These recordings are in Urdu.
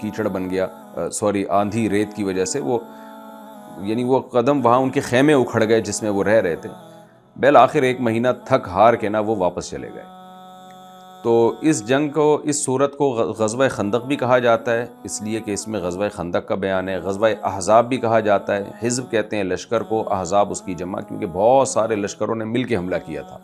کیچڑ بن گیا، آندھی ریت کی وجہ سے وہ وہ قدم وہاں ان کے خیمے اکھڑ گئے جس میں وہ رہ رہے تھے۔ بالآخر 1 مہینہ تھک ہار کے وہ واپس چلے گئے۔ تو اس جنگ کو، اس صورت کو غزوہ خندق بھی کہا جاتا ہے، اس لیے کہ اس میں غزوہ خندق کا بیان ہے۔ غزوہ احزاب بھی کہا جاتا ہے، حزب کہتے ہیں لشکر کو، احزاب اس کی جمع، کیونکہ بہت سارے لشکروں نے مل کے حملہ کیا تھا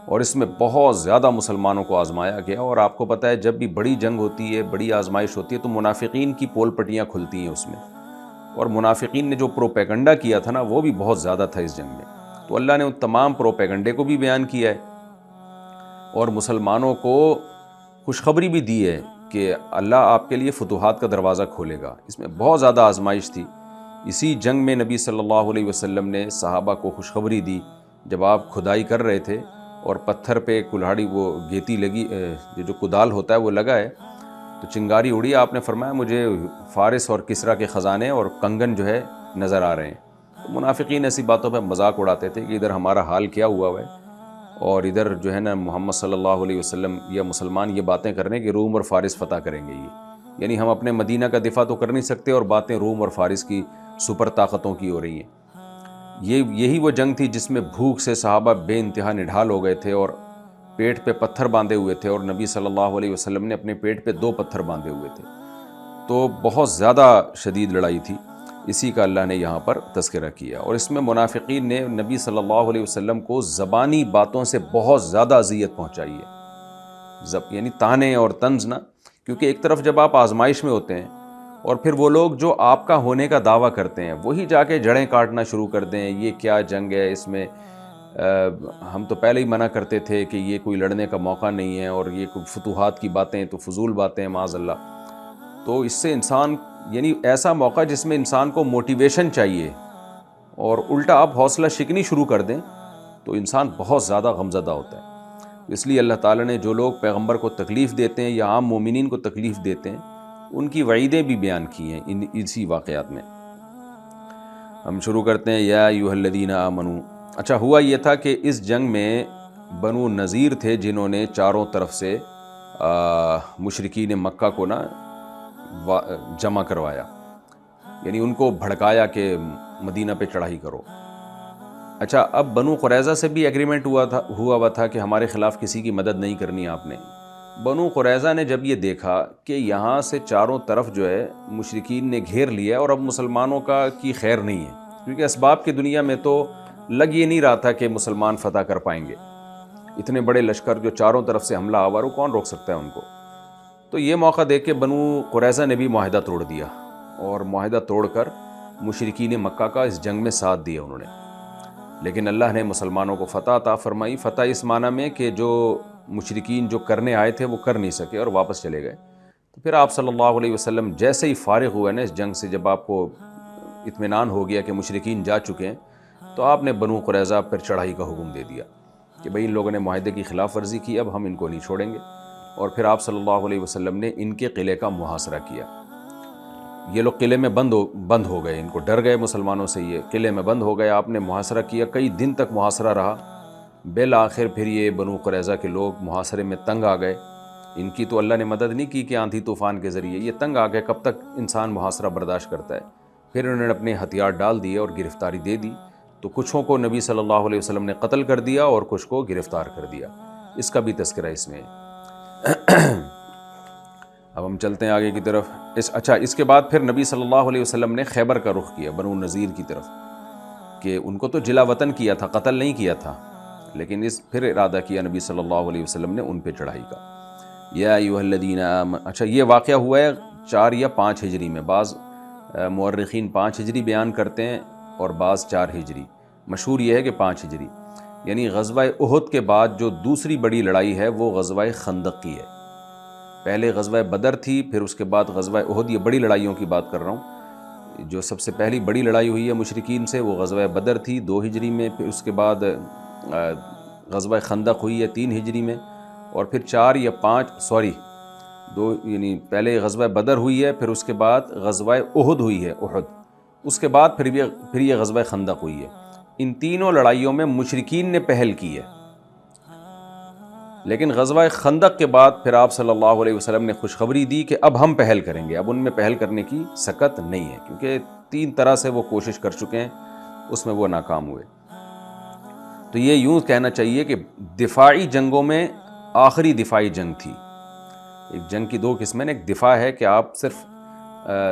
اور اس میں بہت زیادہ مسلمانوں کو آزمایا گیا۔ اور آپ کو پتہ ہے جب بھی بڑی جنگ ہوتی ہے، بڑی آزمائش ہوتی ہے، تو منافقین کی پول پٹیاں کھلتی ہیں اس میں، اور منافقین نے جو پروپیگنڈا کیا تھا وہ بھی بہت زیادہ تھا اس جنگ میں۔ تو اللہ نے ان تمام پروپیگنڈے کو بھی بیان کیا ہے اور مسلمانوں کو خوشخبری بھی دی ہے کہ اللہ آپ کے لیے فتوحات کا دروازہ کھولے گا۔ اس میں بہت زیادہ آزمائش تھی۔ اسی جنگ میں نبی صلی اللہ علیہ وسلم نے صحابہ کو خوشخبری دی، جب آپ کھدائی کر رہے تھے اور پتھر پہ کلہاڑی وہ گیتی لگی، جو کدال ہوتا ہے وہ لگا ہے، تو چنگاری اڑی، آپ نے فرمایا مجھے فارس اور کسریٰ کے خزانے اور کنگن جو ہے نظر آ رہے ہیں۔ تو منافقین ایسی باتوں پہ مذاق اڑاتے تھے کہ ادھر ہمارا حال کیا ہوا ہے، اور ادھر جو ہے نا محمد صلی اللہ علیہ وسلم یا مسلمان یہ باتیں کر رہے ہیں کہ روم اور فارس فتح کریں گے۔ یعنی ہم اپنے مدینہ کا دفاع تو کر نہیں سکتے اور باتیں روم اور فارس کی سپر طاقتوں کی ہو رہی ہیں۔ یہی وہ جنگ تھی جس میں بھوک سے صحابہ بے انتہا نڈھال ہو گئے تھے اور پیٹ پہ پتھر باندھے ہوئے تھے، اور نبی صلی اللہ علیہ وسلم نے اپنے پیٹ پہ 2 پتھر باندھے ہوئے تھے۔ تو بہت زیادہ شدید لڑائی تھی، اسی کا اللہ نے یہاں پر تذکرہ کیا۔ اور اس میں منافقین نے نبی صلی اللہ علیہ وسلم کو زبانی باتوں سے بہت زیادہ اذیت پہنچائی ہے، یعنی طعنے اور طنز نہ، کیونکہ ایک طرف جب آپ آزمائش میں ہوتے ہیں اور پھر وہ لوگ جو آپ کا ہونے کا دعویٰ کرتے ہیں وہی جا کے جڑیں کاٹنا شروع کر دیں، یہ کیا جنگ ہے، اس میں ہم تو پہلے ہی منع کرتے تھے کہ یہ کوئی لڑنے کا موقع نہیں ہے، اور یہ کوئی فتوحات کی باتیں تو فضول باتیں ہیں معاذ اللہ۔ تو اس سے انسان، یعنی ایسا موقع جس میں انسان کو موٹیویشن چاہیے، اور الٹا آپ حوصلہ شکنی شروع کر دیں تو انسان بہت زیادہ غمزدہ ہوتا ہے۔ اس لیے اللہ تعالیٰ نے جو لوگ پیغمبر کو تکلیف دیتے ہیں یا عام مومنین کو تکلیف دیتے ہیں ان کی وعیدیں بھی بیان کی ہیں اسی واقعات میں۔ ہم شروع کرتے ہیں یا ایھا الذین آمنوا۔ اچھا، ہوا یہ تھا کہ اس جنگ میں بنو نذیر تھے جنہوں نے چاروں طرف سے مشرکین مکہ کو جمع کروایا، یعنی ان کو بھڑکایا کہ مدینہ پہ چڑھائی کرو۔ اچھا، اب بنو قریظہ سے بھی ایگریمنٹ ہوا تھا کہ ہمارے خلاف کسی کی مدد نہیں کرنی آپ نے۔ بنو قریظہ نے جب یہ دیکھا کہ یہاں سے چاروں طرف جو ہے مشرکین نے گھیر لیا اور اب مسلمانوں کی خیر نہیں ہے، کیونکہ اسباب کی دنیا میں تو لگ یہ نہیں رہا تھا کہ مسلمان فتح کر پائیں گے، اتنے بڑے لشکر جو چاروں طرف سے حملہ آور، کون روک سکتا ہے ان کو؟ تو یہ موقع دیکھ کے بنو قریظہ نے بھی معاہدہ توڑ دیا، اور معاہدہ توڑ کر مشرکین مکہ کا اس جنگ میں ساتھ دیا انہوں نے۔ لیکن اللہ نے مسلمانوں کو فتح عطا فرمائی۔ فتح اس معنی میں کہ جو مشرکین جو کرنے آئے تھے وہ کر نہیں سکے اور واپس چلے گئے۔ تو پھر آپ صلی اللہ علیہ وسلم جیسے ہی فارغ ہوئے نا اس جنگ سے، جب آپ کو اطمینان ہو گیا کہ مشرکین جا چکے ہیں، تو آپ نے بنو قریظہ پر چڑھائی کا حکم دے دیا کہ بھئی ان لوگوں نے معاہدے کی خلاف ورزی کی، اب ہم ان کو نہیں چھوڑیں گے۔ اور پھر آپ صلی اللہ علیہ وسلم نے ان کے قلعے کا محاصرہ کیا۔ یہ لوگ قلعے میں بند ہو گئے، ان کو ڈر گئے مسلمانوں سے، یہ قلعے میں بند ہو گئے۔ آپ نے محاصرہ کیا، کئی دن تک محاصرہ رہا۔ بالآخر پھر یہ بنو قریظہ کے لوگ محاصرے میں تنگ آ گئے۔ ان کی تو اللہ نے مدد نہیں کی کہ آندھی طوفان کے ذریعے، یہ تنگ آ گئے، کب تک انسان محاصرہ برداشت کرتا ہے۔ پھر انہوں نے اپنے ہتھیار ڈال دیے اور گرفتاری دے دی۔ تو کچھوں کو نبی صلی اللہ علیہ وسلم نے قتل کر دیا اور کچھ کو گرفتار کر دیا، اس کا بھی تذکرہ اس میں ہے۔ اب ہم چلتے ہیں آگے کی طرف۔ اچھا، اس کے بعد پھر نبی صلی اللہ علیہ وسلم نے خیبر کا رخ کیا، بنو نذیر کی طرف، کہ ان کو تو جلا وطن کیا تھا، قتل نہیں کیا تھا، لیکن پھر ارادہ کیا نبی صلی اللہ علیہ وسلم نے ان پہ چڑھائی کا۔ یا ایھا الذین آمنوا۔ اچھا، یہ واقعہ ہوا ہے 4 یا 5 ہجری میں، بعض مورخین 5 ہجری بیان کرتے ہیں اور بعض 4 ہجری، مشہور یہ ہے کہ 5 ہجری، یعنی غزوہ احد کے بعد جو دوسری بڑی لڑائی ہے وہ غزوہ خندق کی ہے۔ پہلے غزوہ بدر تھی، پھر اس کے بعد غزوہ احد، یہ بڑی لڑائیوں کی بات کر رہا ہوں۔ جو سب سے پہلی بڑی لڑائی ہوئی ہے مشرکین سے وہ غزوہ بدر تھی 2 ہجری میں، پھر اس کے بعد غزوہ خندق ہوئی ہے 3 ہجری میں، اور پھر 4 یا 5 2، یعنی پہلے غزوہ بدر ہوئی ہے، پھر اس کے بعد غزوہ احد ہوئی ہے، احد، اس کے بعد پھر یہ غزوہ خندق ہوئی ہے۔ ان تینوں لڑائیوں میں مشرکین نے پہل کی ہے، لیکن غزوہ خندق کے بعد پھر آپ صلی اللہ علیہ وسلم نے خوشخبری دی کہ اب ہم پہل کریں گے، اب ان میں پہل کرنے کی سکت نہیں ہے، کیونکہ 3 طرح سے وہ کوشش کر چکے ہیں، اس میں وہ ناکام ہوئے۔ تو یہ یوں کہنا چاہیے کہ دفاعی جنگوں میں آخری دفاعی جنگ تھی۔ ایک جنگ کی 2 قسمیں، ایک دفاع ہے کہ آپ صرف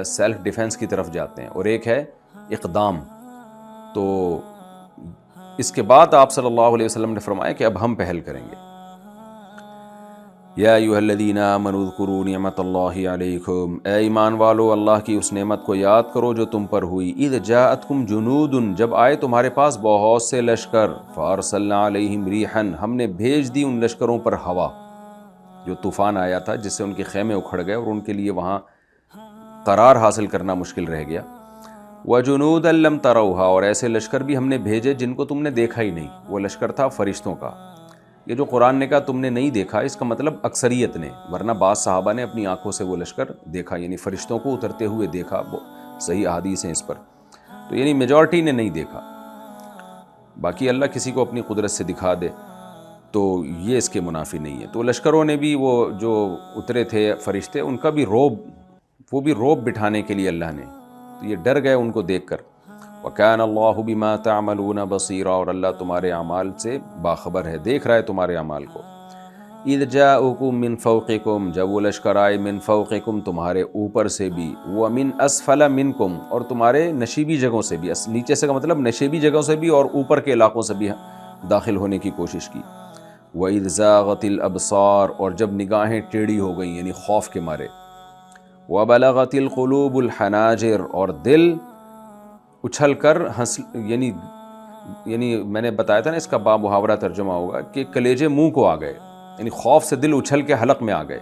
سیلف ڈیفنس کی طرف جاتے ہیں، اور ایک ہے اقدام۔ تو اس کے بعد آپ صلی اللہ علیہ وسلم نے فرمایا کہ اب ہم پہل کریں گے۔ یا ایھا الذین آمنوا اذکروا نعمت اللہ علیکم، اے ایمان والو اللہ کی اس نعمت کو یاد کرو جو تم پر ہوئی۔ اذ جاءتکم جنود، جب آئے تمہارے پاس بہت سے لشکر، فارسلنا علیہم ریحا، ہم نے بھیج دی ان لشکروں پر ہوا، جو طوفان آیا تھا جس سے ان کے خیمے اکھڑ گئے اور ان کے لیے وہاں قرار حاصل کرنا مشکل رہ گیا۔ وجنودا لم تروها، اور ایسے لشکر بھی ہم نے بھیجے جن کو تم نے دیکھا ہی نہیں۔ وہ لشکر تھا فرشتوں کا۔ یہ جو قرآن نے کہا تم نے نہیں دیکھا، اس کا مطلب اکثریت نے، ورنہ بعض صحابہ نے اپنی آنکھوں سے وہ لشکر دیکھا، یعنی فرشتوں کو اترتے ہوئے دیکھا، وہ صحیح احادیث ہیں اس پر، تو یعنی میجورٹی نے نہیں دیکھا۔ باقی اللہ کسی کو اپنی قدرت سے دکھا دے تو یہ اس کے منافی نہیں ہے۔ تو لشکروں نے بھی، وہ جو اترے تھے فرشتے، ان کا بھی روب بٹھانے کے لیے اللہ نے، تو یہ ڈر گئے ان کو دیکھ کر۔ وَكَانَ اللَّهُ بِمَا تَعْمَلُونَ بَصِيرًا، اور اللہ تمہارے اعمال سے باخبر ہے، دیکھ رہا ہے تمہارے اعمال کو۔ اِذْ جَاءُكُم مِّن فَوْقِكُم، جب وہ لشکر آئے، من فوقکم تمہارے اوپر سے بھی، وَمِنْ أَسْفَلَ مِنْكُمْ، اور تمہارے نشیبی جگہوں سے بھی، نیچے سے کا مطلب نشیبی جگہوں سے بھی اور اوپر کے علاقوں سے بھی داخل ہونے کی کوشش کی۔ وَإِذْ زَاغَتِ الْأَبْصَارُ، اور جب نگاہیں ٹیڑھی ہو گئیں یعنی خوف کے مارے۔ وَبَلَغَتِ الْقُلُوبُ الْحَنَاجِرَ، اور دل اچھل کر یعنی میں نے بتایا تھا نا، اس کا محاورہ ترجمہ ہوگا کہ کلیجے منہ کو آ گئے، یعنی خوف سے دل اچھل کے حلق میں آ گئے۔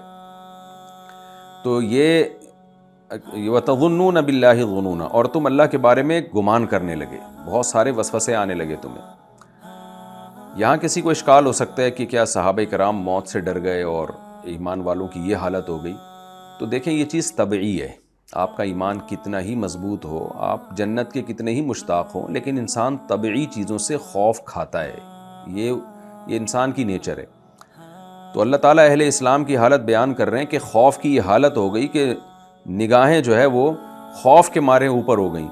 تو یہ وَتَظُنُّونَ بِاللَّهِ الظُّنُونَ، اور تم اللہ کے بارے میں گمان کرنے لگے، بہت سارے وسوسے آنے لگے تمہیں۔ یہاں کسی کو اشکال ہو سکتا ہے کہ کیا صحابہ کرام موت سے ڈر گئے اور ایمان والوں کی یہ حالت ہو گئی؟ تو دیکھیں یہ چیز طبعی ہے، آپ کا ایمان کتنا ہی مضبوط ہو، آپ جنت کے کتنے ہی مشتاق ہوں، لیکن انسان طبعی چیزوں سے خوف کھاتا ہے، یہ انسان کی نیچر ہے۔ تو اللہ تعالیٰ اہل اسلام کی حالت بیان کر رہے ہیں کہ خوف کی یہ حالت ہو گئی کہ نگاہیں جو ہے وہ خوف کے مارے اوپر ہو گئیں،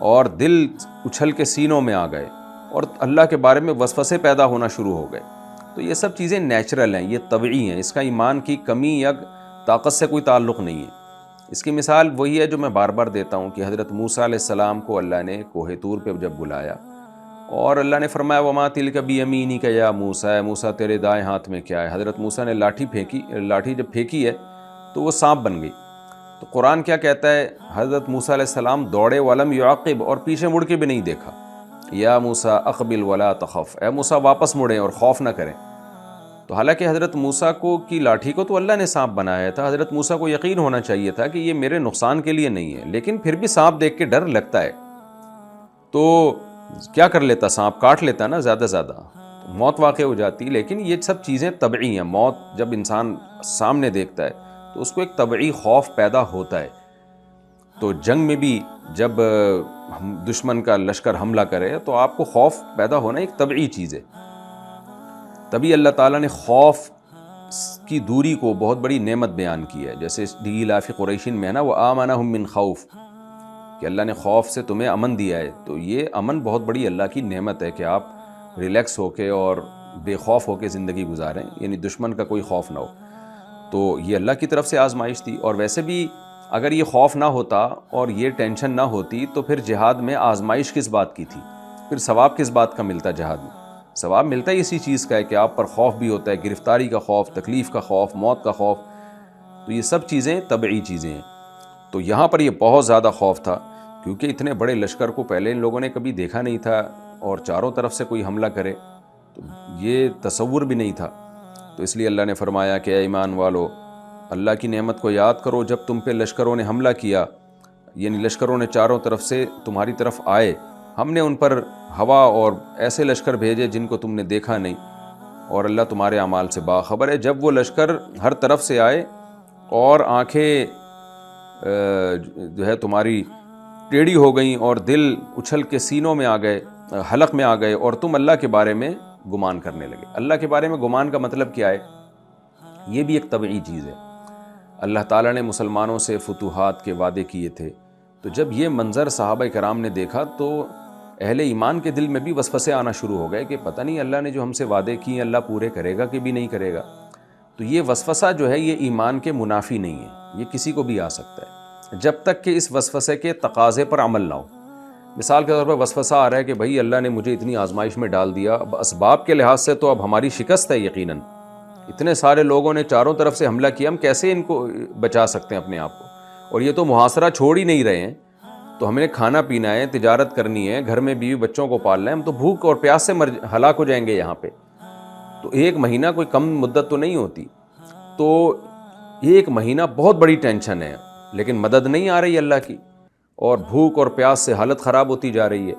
اور دل اچھل کے سینوں میں آ گئے، اور اللہ کے بارے میں وسوسے پیدا ہونا شروع ہو گئے۔ تو یہ سب چیزیں نیچرل ہیں، یہ طبعی ہیں، اس کا ایمان کی کمی یا طاقت سے کوئی تعلق نہیں ہے۔ اس کی مثال وہی ہے جو میں بار بار دیتا ہوں کہ حضرت موسیٰ علیہ السلام کو اللہ نے کوہ طور پہ جب بلایا اور اللہ نے فرمایا وَمَا تِلْكَ بِيَمِينِكَ يَا موسیٰ، موسیٰ تیرے دائیں ہاتھ میں کیا ہے؟ حضرت موسیٰ نے لاٹھی جب پھینکی ہے تو وہ سانپ بن گئی۔ تو قرآن کیا کہتا ہے؟ حضرت موسیٰ علیہ السلام دوڑے وَلَمْ يُعَقِّبْ، اور پیچھے مڑ کے بھی نہیں دیکھا۔ یا موسیٰ اقبل ولا تخف، اے موسیٰ واپس مڑیں اور خوف نہ کریں۔ تو حالانکہ حضرت موسیٰ کی لاٹھی کو تو اللہ نے سانپ بنایا تھا، حضرت موسیٰ کو یقین ہونا چاہیے تھا کہ یہ میرے نقصان کے لیے نہیں ہے، لیکن پھر بھی سانپ دیکھ کے ڈر لگتا ہے۔ تو کیا کر لیتا؟ سانپ کاٹ لیتا نا زیادہ زیادہ، تو موت واقع ہو جاتی۔ لیکن یہ سب چیزیں طبعی ہیں، موت جب انسان سامنے دیکھتا ہے تو اس کو ایک طبعی خوف پیدا ہوتا ہے۔ تو جنگ میں بھی جب دشمن کا لشکر حملہ کرے تو آپ کو خوف پیدا ہونا ایک طبعی چیز ہے۔ تبھی اللہ تعالیٰ نے خوف کی دوری کو بہت بڑی نعمت بیان کی ہے، جیسے لإیلاف قریش میں ہے نا وآمنہم من خوف، کہ اللہ نے خوف سے تمہیں امن دیا ہے۔ تو یہ امن بہت بڑی اللہ کی نعمت ہے کہ آپ ریلیکس ہو کے اور بے خوف ہو کے زندگی گزاریں، یعنی دشمن کا کوئی خوف نہ ہو۔ تو یہ اللہ کی طرف سے آزمائش تھی، اور ویسے بھی اگر یہ خوف نہ ہوتا اور یہ ٹینشن نہ ہوتی تو پھر جہاد میں آزمائش کس بات کی تھی؟ پھر ثواب کس بات کا ملتا؟ جہاد میں ثواب ملتا ہی اسی چیز کا ہے کہ آپ پر خوف بھی ہوتا ہے، گرفتاری کا خوف، تکلیف کا خوف، موت کا خوف۔ تو یہ سب چیزیں طبعی چیزیں ہیں۔ تو یہاں پر یہ بہت زیادہ خوف تھا، کیونکہ اتنے بڑے لشکر کو پہلے ان لوگوں نے کبھی دیکھا نہیں تھا، اور چاروں طرف سے کوئی حملہ کرے تو یہ تصور بھی نہیں تھا۔ تو اس لیے اللہ نے فرمایا کہ اے ایمان والو، اللہ کی نعمت کو یاد کرو جب تم پہ لشکروں نے حملہ کیا، یعنی لشکروں نے چاروں طرف سے تمہاری طرف آئے، ہم نے ان پر ہوا اور ایسے لشکر بھیجے جن کو تم نے دیکھا نہیں، اور اللہ تمہارے اعمال سے باخبر ہے۔ جب وہ لشکر ہر طرف سے آئے اور آنکھیں جو ہے تمہاری ٹیڑھی ہو گئیں اور دل اچھل کے سینوں میں آ گئے، حلق میں آ گئے، اور تم اللہ کے بارے میں گمان کرنے لگے۔ اللہ کے بارے میں گمان کا مطلب کیا ہے؟ یہ بھی ایک طبعی چیز ہے۔ اللہ تعالیٰ نے مسلمانوں سے فتوحات کے وعدے کیے تھے، تو جب یہ منظر صحابہ کرام نے دیکھا تو اہل ایمان کے دل میں بھی وسوسے آنا شروع ہو گئے کہ پتہ نہیں اللہ نے جو ہم سے وعدے کیے اللہ پورے کرے گا کہ بھی نہیں کرے گا۔ تو یہ وسوسہ جو ہے یہ ایمان کے منافی نہیں ہے، یہ کسی کو بھی آ سکتا ہے جب تک کہ اس وسوسے کے تقاضے پر عمل نہ ہو۔ مثال کے طور پر وسوسہ آ رہا ہے کہ بھائی اللہ نے مجھے اتنی آزمائش میں ڈال دیا، اب اسباب کے لحاظ سے تو اب ہماری شکست ہے یقیناً، اتنے سارے لوگوں نے چاروں طرف سے حملہ کیا، ہم کیسے ان کو بچا سکتے ہیں اپنے آپ کو، اور یہ تو محاصرہ چھوڑ ہی نہیں رہے ہیں، تو ہمیں کھانا پینا ہے، تجارت کرنی ہے، گھر میں بیوی بچوں کو پالنا ہے، ہم تو بھوک اور پیاس سے ہلاک ہو جائیں گے یہاں پہ۔ تو ایک مہینہ کوئی کم مدت تو نہیں ہوتی، تو ایک مہینہ بہت بڑی ٹینشن ہے، لیکن مدد نہیں آ رہی اللہ کی، اور بھوک اور پیاس سے حالت خراب ہوتی جا رہی ہے،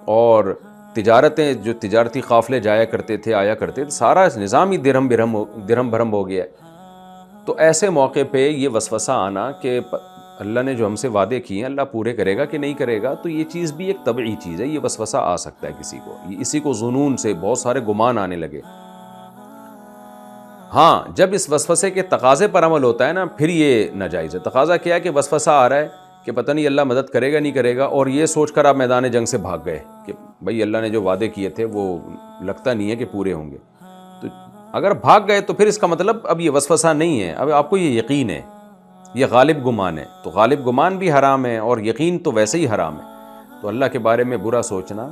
اور تجارتیں جو تجارتی قافلے جایا کرتے تھے آیا کرتے تھے سارا نظام ہی درہم بھرم ہو گیا ہے۔ تو ایسے موقع پہ یہ وسوسہ آنا کہ اللہ نے جو ہم سے وعدے کیے ہیں اللہ پورے کرے گا کہ نہیں کرے گا، تو یہ چیز بھی ایک طبعی چیز ہے، یہ وسوسہ آ سکتا ہے کسی کو، اسی کو ظنون سے بہت سارے گمان آنے لگے۔ ہاں جب اس وسوسے کے تقاضے پر عمل ہوتا ہے نا پھر یہ ناجائز ہے۔ تقاضا کیا ہے کہ وسوسہ آ رہا ہے کہ پتہ نہیں اللہ مدد کرے گا نہیں کرے گا، اور یہ سوچ کر آپ میدان جنگ سے بھاگ گئے کہ بھائی اللہ نے جو وعدے کیے تھے وہ لگتا نہیں ہے کہ پورے ہوں گے، تو اگر بھاگ گئے تو پھر اس کا مطلب اب یہ وسوسہ نہیں ہے، اب آپ کو یہ یقین ہے، یہ غالب گمان ہے، تو غالب گمان بھی حرام ہے اور یقین تو ویسے ہی حرام ہے، تو اللہ کے بارے میں برا سوچنا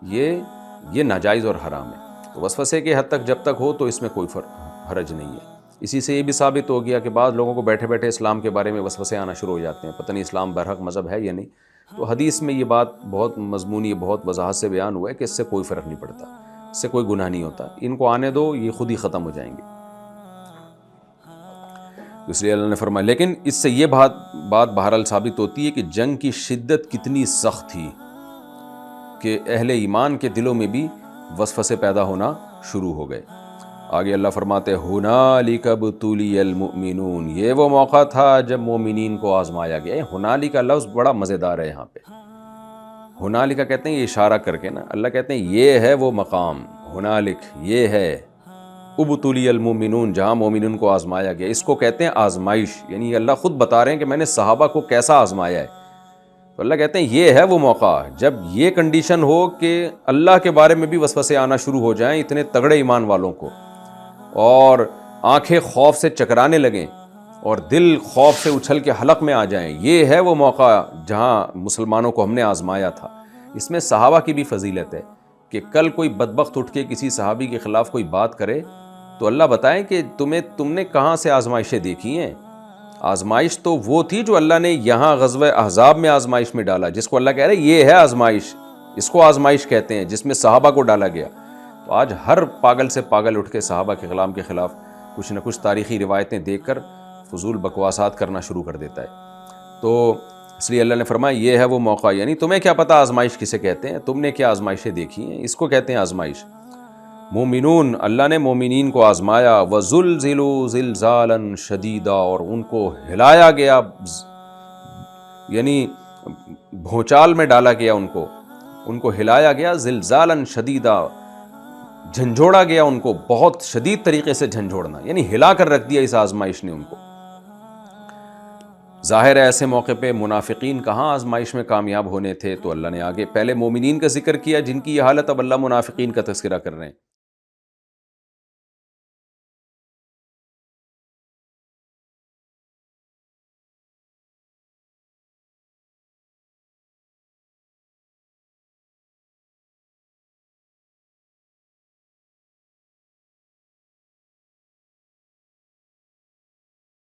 یہ ناجائز اور حرام ہے۔ تو وسوسے کے حد تک جب تک ہو تو اس میں کوئی حرج نہیں ہے۔ اسی سے یہ بھی ثابت ہو گیا کہ بعض لوگوں کو بیٹھے بیٹھے اسلام کے بارے میں وسوسے آنا شروع ہو جاتے ہیں، پتہ نہیں اسلام برحق مذہب ہے یا نہیں، تو حدیث میں یہ بات بہت مضمونی بہت وضاحت سے بیان ہوا ہے کہ اس سے کوئی فرق نہیں پڑتا، اس سے کوئی گناہ نہیں ہوتا، ان کو آنے دو یہ خود ہی ختم ہو جائیں گے۔ اس لیے اللہ نے فرمایا، لیکن اس سے یہ بات بہرحال ثابت ہوتی ہے کہ جنگ کی شدت کتنی سخت تھی کہ اہل ایمان کے دلوں میں بھی وسوسے پیدا ہونا شروع ہو گئے۔ آگے اللہ فرماتے ہنالک ابتلی المؤمنون، یہ وہ موقع تھا جب مومنین کو آزمایا گیا۔ ہنالک کا لفظ بڑا مزیدار ہے، یہاں پہ ہنالک کہتے ہیں یہ اشارہ کر کے نا، اللہ کہتے ہیں یہ ہے وہ مقام، ہنالک یہ ہے ابتلی المؤمنون جہاں مومنین کو آزمایا گیا، اس کو کہتے ہیں آزمائش، یعنی اللہ خود بتا رہے ہیں کہ میں نے صحابہ کو کیسا آزمایا ہے۔ تو اللہ کہتے ہیں یہ ہے وہ موقع جب یہ کنڈیشن ہو کہ اللہ کے بارے میں بھی وسوسے آنا شروع ہو جائیں اتنے تگڑے ایمان والوں کو، اور آنکھیں خوف سے چکرانے لگیں اور دل خوف سے اچھل کے حلق میں آ جائیں۔ یہ ہے وہ موقع جہاں مسلمانوں کو ہم نے آزمایا تھا۔ اس میں صحابہ کی بھی فضیلت ہے کہ کل کوئی بدبخت اٹھ کے کسی صحابی کے خلاف کوئی بات کرے تو اللہ بتائیں کہ تم نے کہاں سے آزمائشیں دیکھی ہیں۔ آزمائش تو وہ تھی جو اللہ نے یہاں غزوہ احزاب میں آزمائش میں ڈالا، جس کو اللہ کہہ رہے یہ ہے آزمائش، اس کو آزمائش کہتے ہیں، جس میں صحابہ کو ڈالا گیا۔ تو آج ہر پاگل سے پاگل اٹھ کے صحابہ کے کلام کے خلاف کچھ نہ کچھ تاریخی روایتیں دیکھ کر فضول بکواسات کرنا شروع کر دیتا ہے۔ تو اس لیے اللہ نے فرمایا یہ ہے وہ موقع، یعنی تمہیں کیا پتہ آزمائش کسے کہتے ہیں، تم نے کیا آزمائشیں دیکھی ہیں، اس کو کہتے ہیں آزمائش۔ مومنون، اللہ نے مومنین کو آزمایا، وزلزلوا زلزالا شدیدا، اور ان کو ہلایا گیا، یعنی بھونچال میں ڈالا گیا، ان کو ہلایا گیا، زلزالا شدیدا، جھنجھوڑا گیا، ان کو بہت شدید طریقے سے جھنجھوڑنا، یعنی ہلا کر رکھ دیا اس آزمائش نے ان کو۔ ظاہر ہے ایسے موقع پہ منافقین کہاں آزمائش میں کامیاب ہونے تھے، تو اللہ نے آگے پہلے مومنین کا ذکر کیا جن کی یہ حالت، اب اللہ منافقین کا تذکرہ کر رہے ہیں۔